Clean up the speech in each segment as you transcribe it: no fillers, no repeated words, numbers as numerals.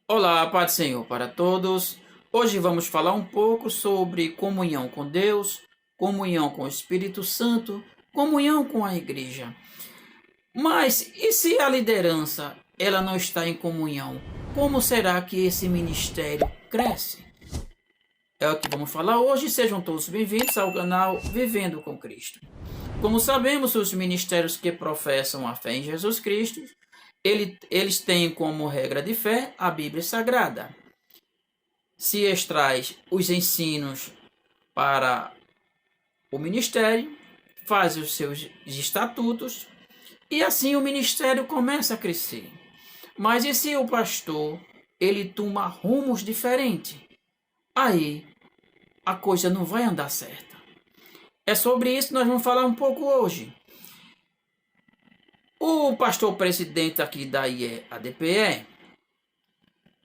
Olá, paz do Senhor para todos. Hoje vamos falar um pouco sobre comunhão com Deus, comunhão com o Espírito Santo, comunhão com a igreja. Mas e se a liderança ela não está em comunhão? Como será que esse ministério cresce? É o que vamos falar hoje. Sejam todos bem-vindos ao canal Vivendo com Cristo. Como sabemos, os ministérios que professam a fé em Jesus Cristo, eles têm como regra de fé a Bíblia Sagrada. Se extrai os ensinos para o ministério, faz os seus estatutos e assim o ministério começa a crescer. Mas e se o pastor ele toma rumos diferentes? Aí a coisa não vai andar certa. É sobre isso que nós vamos falar um pouco hoje. O pastor presidente aqui da IEADPE,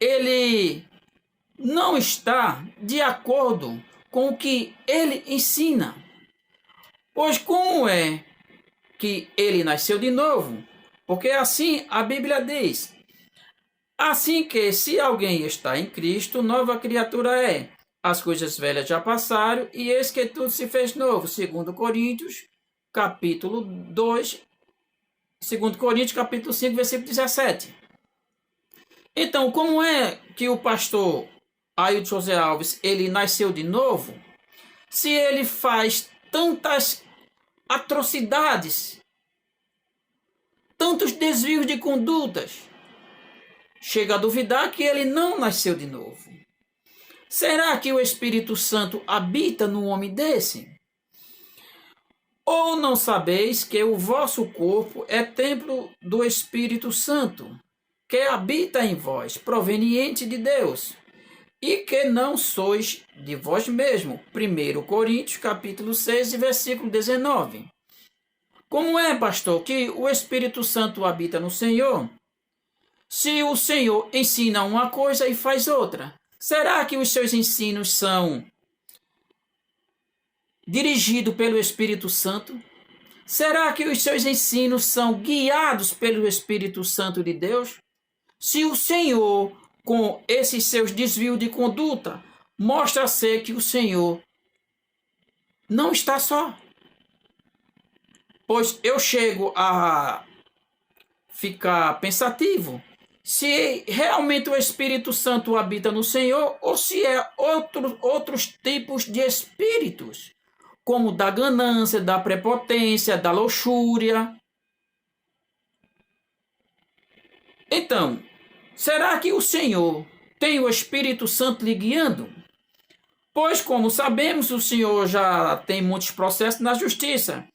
ele não está de acordo com o que ele ensina. Pois como é que ele nasceu de novo? Porque assim a Bíblia diz. Assim que se alguém está em Cristo, nova criatura é. As coisas velhas já passaram e eis que tudo se fez novo. 2 Coríntios, capítulo 2, 2 Coríntios, capítulo 5, versículo 17. Então, como é que o pastor Ailton José Alves, ele nasceu de novo, se ele faz tantas atrocidades, tantos desvios de condutas? Chega a duvidar que ele não nasceu de novo. Será que o Espírito Santo habita num homem desse? Ou não sabeis que o vosso corpo é templo do Espírito Santo, que habita em vós, proveniente de Deus, e que não sois de vós mesmo? 1 Coríntios, capítulo 6, versículo 19. Como é, pastor, que o Espírito Santo habita no Senhor? Se o Senhor ensina uma coisa e faz outra, será que os seus ensinos são dirigidos pelo Espírito Santo? Será que os seus ensinos são guiados pelo Espírito Santo de Deus? Se o Senhor, com esses seus desvios de conduta, mostra ser que o Senhor não está só. Pois eu chego a ficar pensativo se realmente o Espírito Santo habita no Senhor ou se é outros tipos de espíritos, como da ganância, da prepotência, da luxúria. Então, será que o Senhor tem o Espírito Santo lhe guiando? Pois, como sabemos, o Senhor já tem muitos processos na justiça.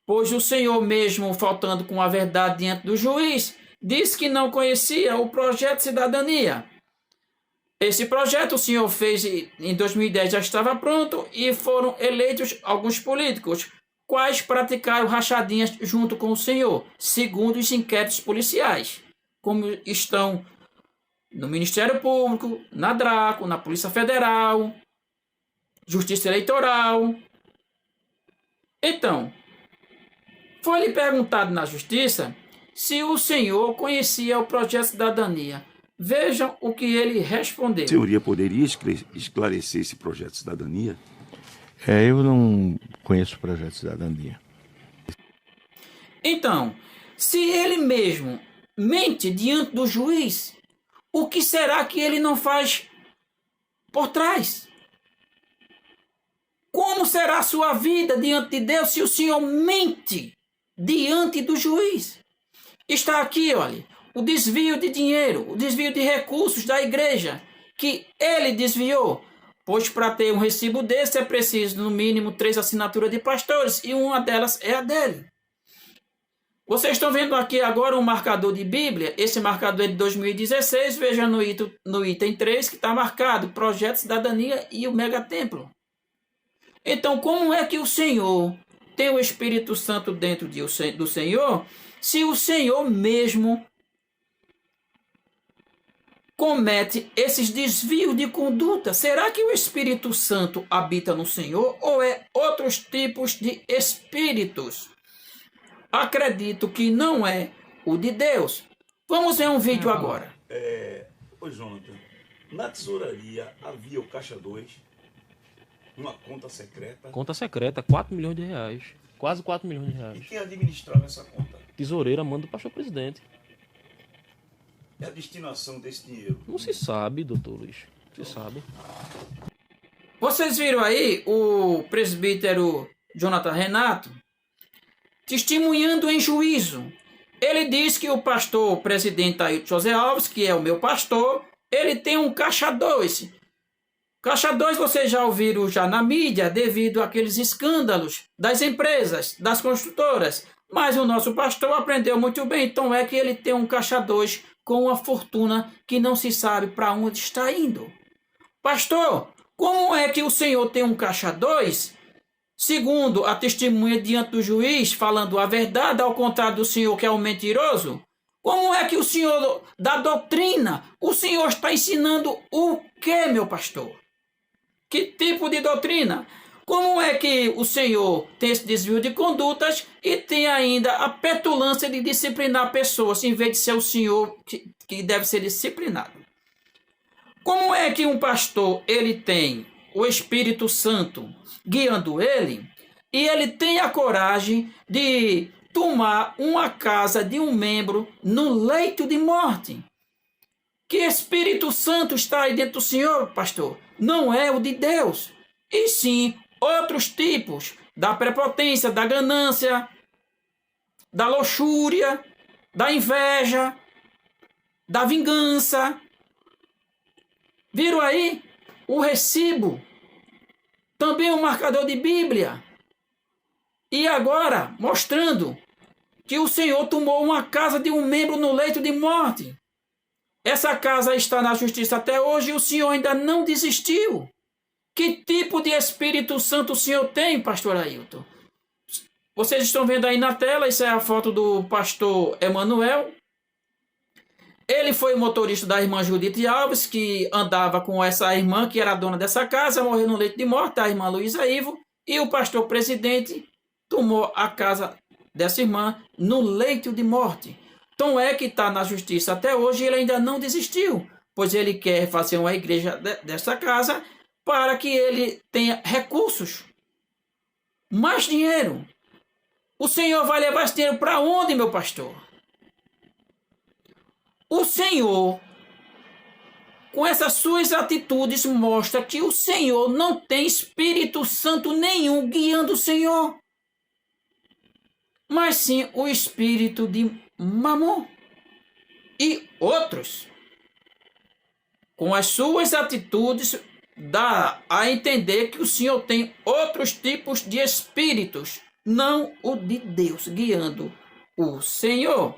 Pois o Senhor mesmo, faltando com a verdade diante do juiz, disse que não conhecia o projeto de cidadania. Esse projeto o Senhor fez em 2010, já estava pronto e foram eleitos alguns políticos, quais praticaram rachadinhas junto com o Senhor, segundo os inquéritos policiais, como estão no Ministério Público, na DRACO, na Polícia Federal, Justiça Eleitoral. Então, foi-lhe perguntado na Justiça se o Senhor conhecia o projeto de cidadania. Vejam o que ele respondeu. A senhoria poderia esclarecer esse projeto de cidadania? Eu não conheço o projeto de cidadania. Então, se ele mesmo mente diante do juiz, o que será que ele não faz por trás? Como será a sua vida diante de Deus se o Senhor mente diante do juiz? Está aqui, olha, o desvio de dinheiro, o desvio de recursos da igreja, que ele desviou. Pois para ter um recibo desse é preciso, no mínimo, 3 assinaturas de pastores, e uma delas é a dele. Vocês estão vendo aqui agora um marcador de Bíblia, esse marcador é de 2016, veja no item 3 que está marcado, Projeto Cidadania e o Megatemplo. Então, como é que o Senhor tem o Espírito Santo dentro do Senhor, se o Senhor mesmo comete esses desvios de conduta? Será que o Espírito Santo habita no Senhor ou é outros tipos de espíritos? Acredito que não é o de Deus. Vamos ver um vídeo agora. Ô, Jonathan, na tesouraria havia o Caixa 2, uma conta secreta. Conta secreta, 4 milhões de reais. Quase 4 milhões de E reais. quem administrava essa conta? Tesoureira manda do pastor presidente. E a destinação desse dinheiro? Não se sabe, doutor Luiz. Não se sabe. Vocês viram aí o presbítero Jonathan Renato testemunhando em juízo. Ele diz que o pastor presidente Ailton José Alves, que é o meu pastor, ele tem um Caixa 2. Caixa 2 vocês já ouviram já na mídia devido àqueles escândalos das empresas, das construtoras. Mas o nosso pastor aprendeu muito bem, então é que ele tem um Caixa 2 com uma fortuna que não se sabe para onde está indo. Pastor, como é que o senhor tem um Caixa 2? Segundo a testemunha diante do juiz, falando a verdade, ao contrário do senhor que é um mentiroso, como é que o senhor, da doutrina, o senhor está ensinando o que, meu pastor? Que tipo de doutrina? Como é que o senhor tem esse desvio de condutas e tem ainda a petulância de disciplinar pessoas, em vez de ser o senhor que deve ser disciplinado? Como é que um pastor ele tem o Espírito Santo guiando ele e ele tem a coragem de tomar uma casa de um membro no leito de morte? Que Espírito Santo está aí dentro do senhor, pastor? Não é o de Deus, e sim outros tipos da prepotência, da ganância, da luxúria, da inveja, da vingança. Viram aí o recibo? Também um marcador de Bíblia. E agora, mostrando que o Senhor tomou uma casa de um membro no leito de morte. Essa casa está na justiça até hoje e o Senhor ainda não desistiu. Que tipo de Espírito Santo o Senhor tem, pastor Ailton? Vocês estão vendo aí na tela, isso é a foto do pastor Emanuel. Ele foi o motorista da irmã Judite Alves, que andava com essa irmã, que era a dona dessa casa, morreu no leito de morte, a irmã Luísa Ivo, e o pastor presidente tomou a casa dessa irmã no leito de morte. Então é que está na justiça até hoje e ele ainda não desistiu, pois ele quer fazer uma igreja dessa casa para que ele tenha recursos, mais dinheiro. O Senhor vai levar esse dinheiro para onde, meu pastor? O Senhor, com essas suas atitudes, mostra que o Senhor não tem Espírito Santo nenhum guiando o Senhor, mas sim o espírito de Mamon e outros. Com as suas atitudes, dá a entender que o Senhor tem outros tipos de espíritos, não o de Deus guiando o Senhor.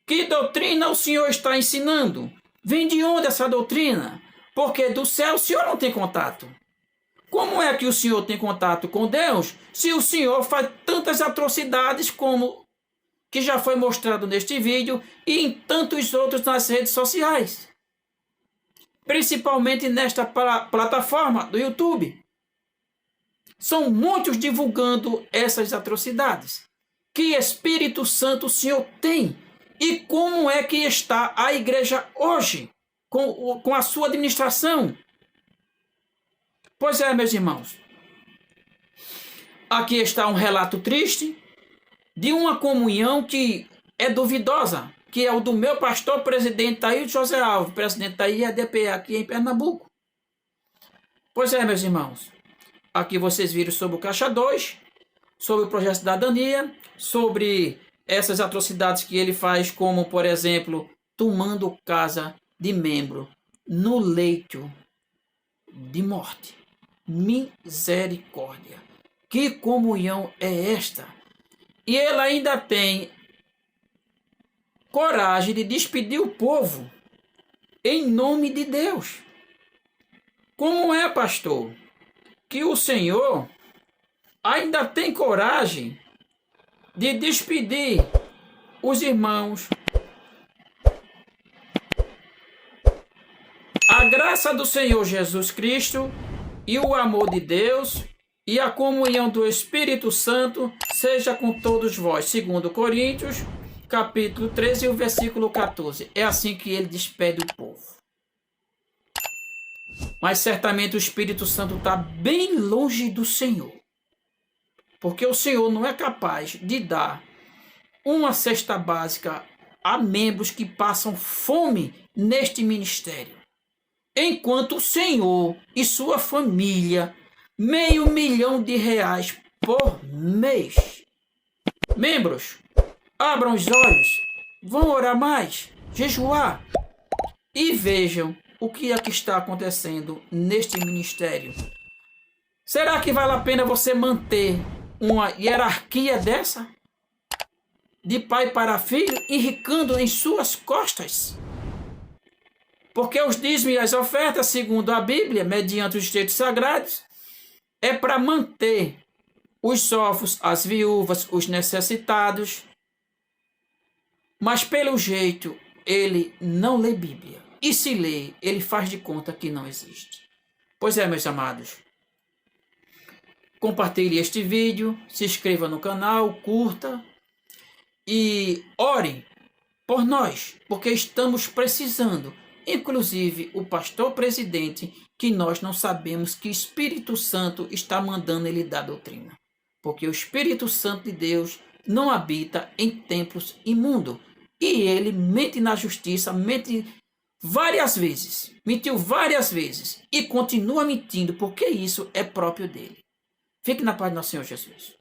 Que doutrina o Senhor está ensinando? Vem de onde essa doutrina? Porque do céu o Senhor não tem contato. Como é que o Senhor tem contato com Deus se o Senhor faz tantas atrocidades como que já foi mostrado neste vídeo e em tantos outros nas redes sociais? Principalmente nesta plataforma do YouTube. São muitos divulgando essas atrocidades. Que Espírito Santo o Senhor tem? E como é que está a igreja hoje com a sua administração? Pois é, meus irmãos. Aqui está um relato triste de uma comunhão que é duvidosa, que é o do meu pastor presidente Ailton José Alves, presidente da IEDP aqui em Pernambuco. Pois é, meus irmãos. Aqui vocês viram sobre o Caixa 2, sobre o projeto de cidadania, sobre essas atrocidades que ele faz, como, por exemplo, tomando casa de membro no leito de morte. Misericórdia. Que comunhão é esta? E ele ainda tem coragem de despedir o povo em nome de Deus. Como é, pastor, que o Senhor ainda tem coragem de despedir os irmãos? A graça do Senhor Jesus Cristo e o amor de Deus e a comunhão do Espírito Santo seja com todos vós. Segundo Coríntios, capítulo 13, o versículo 14. É assim que ele despede o povo. Mas certamente o Espírito Santo está bem longe do Senhor. Porque o Senhor não é capaz de dar uma cesta básica a membros que passam fome neste ministério. Enquanto o Senhor e sua família, R$500 mil por mês. Membros, abram os olhos, vão orar mais, jejuar e vejam o que é que está acontecendo neste ministério. Será que vale a pena você manter uma hierarquia dessa? De pai para filho, enricando em suas costas? Porque os dízimos e as ofertas, segundo a Bíblia, mediante os textos sagrados, é para manter os órfãos, as viúvas, os necessitados. Mas pelo jeito, ele não lê Bíblia. E se lê, ele faz de conta que não existe. Pois é, meus amados. Compartilhe este vídeo, se inscreva no canal, curta e ore por nós, porque estamos precisando. Inclusive o pastor presidente, que nós não sabemos que Espírito Santo está mandando ele dar doutrina. Porque o Espírito Santo de Deus não habita em templos imundos. E ele mente na justiça, mente várias vezes, mentiu várias vezes e continua mentindo, porque isso é próprio dele. Fique na paz do nosso Senhor Jesus.